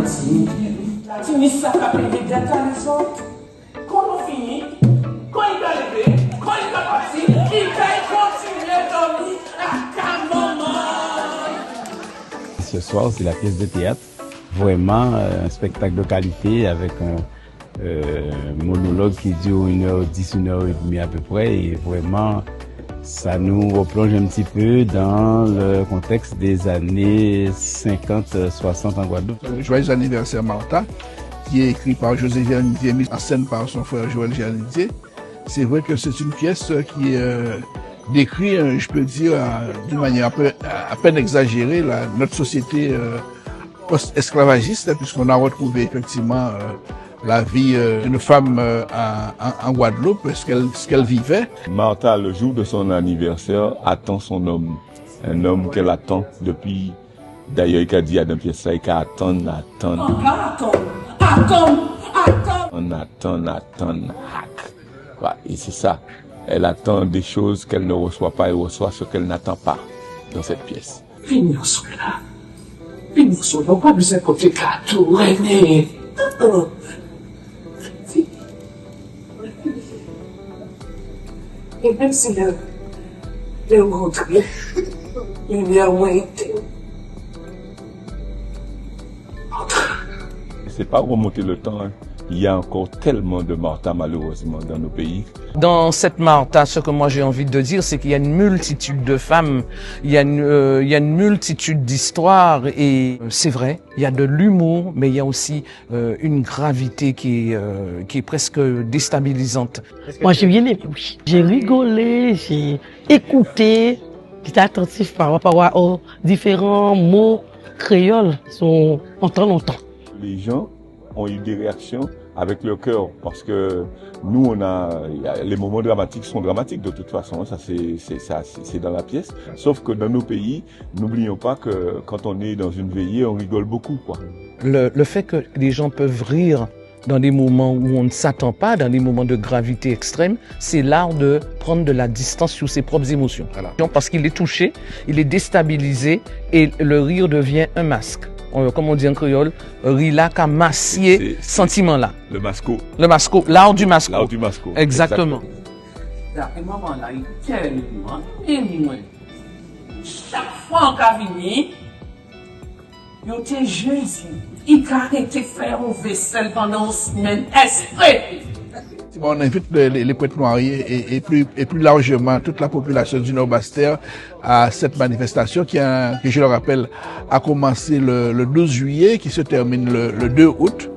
dit, tu n'as ça qu'à payer des dettes à les autres. Quand on finit, quand il va lever, quand il va partir, il va continuer à dormir à maman. Ce soir, c'est la pièce de théâtre. Vraiment un spectacle de qualité avec un monologue qui dure 1h10, 1h30 à peu près. Et vraiment, ça nous replonge un petit peu dans le contexte des années 50-60 en Guadeloupe. Joyeux anniversaire Martha, qui est écrit par José Giannidier, mis en scène par son frère Joël Giannidier. C'est vrai que c'est une pièce qui décrit, je peux dire, d'une manière à peine exagérée, notre société post-esclavagiste, puisqu'on a retrouvé effectivement la vie d'une femme en Guadeloupe, ce qu'elle vivait. Martha, le jour de son anniversaire, attend son homme. Un homme qu'elle attend depuis, d'ailleurs, il a dit à dans pièce là, il attend. On attend. Et c'est ça. Elle attend des choses qu'elle ne reçoit pas et reçoit ce qu'elle n'attend pas dans cette pièce. Venez là. On pas besoin de côté gâteau, René. Et même si le rentré, il y a moins été. C'est pas remonter le temps. Hein. Il y a encore tellement de Martha, malheureusement, dans nos pays. Dans cette Martha, ce que moi j'ai envie de dire, c'est qu'il y a une multitude de femmes, il y a une multitude d'histoires, et c'est vrai, il y a de l'humour, mais il y a aussi une gravité qui est presque déstabilisante. Moi j'ai bien aimé, oui. J'ai rigolé, j'ai écouté, j'étais attentif par rapport aux différents mots créoles qui sont en temps longtemps. Les gens ont eu des réactions avec le cœur, parce que nous, les moments dramatiques sont dramatiques de toute façon, ça c'est dans la pièce, sauf que dans nos pays, n'oublions pas que quand on est dans une veillée, on rigole beaucoup, quoi. Le fait que les gens peuvent rire dans des moments où on ne s'attend pas, dans des moments de gravité extrême, c'est l'art de prendre de la distance sur ses propres émotions. Voilà. Parce qu'il est touché, il est déstabilisé, et le rire devient un masque. Comme on dit en créole, rila ka massier sentiment là. Le masco. Le masco, l'art du masco. L'art du masco. Exactement. D'après maman là, il tellement émouvant. Chaque fois qu'on vient, il était Jésus. Il a arrêté de faire un vaisselle pendant une semaine. Esprit. On invite les poètes noirs et plus largement toute la population du Nord-Bastère à cette manifestation qui, je le rappelle, a commencé le 12 juillet, qui se termine le 2 août.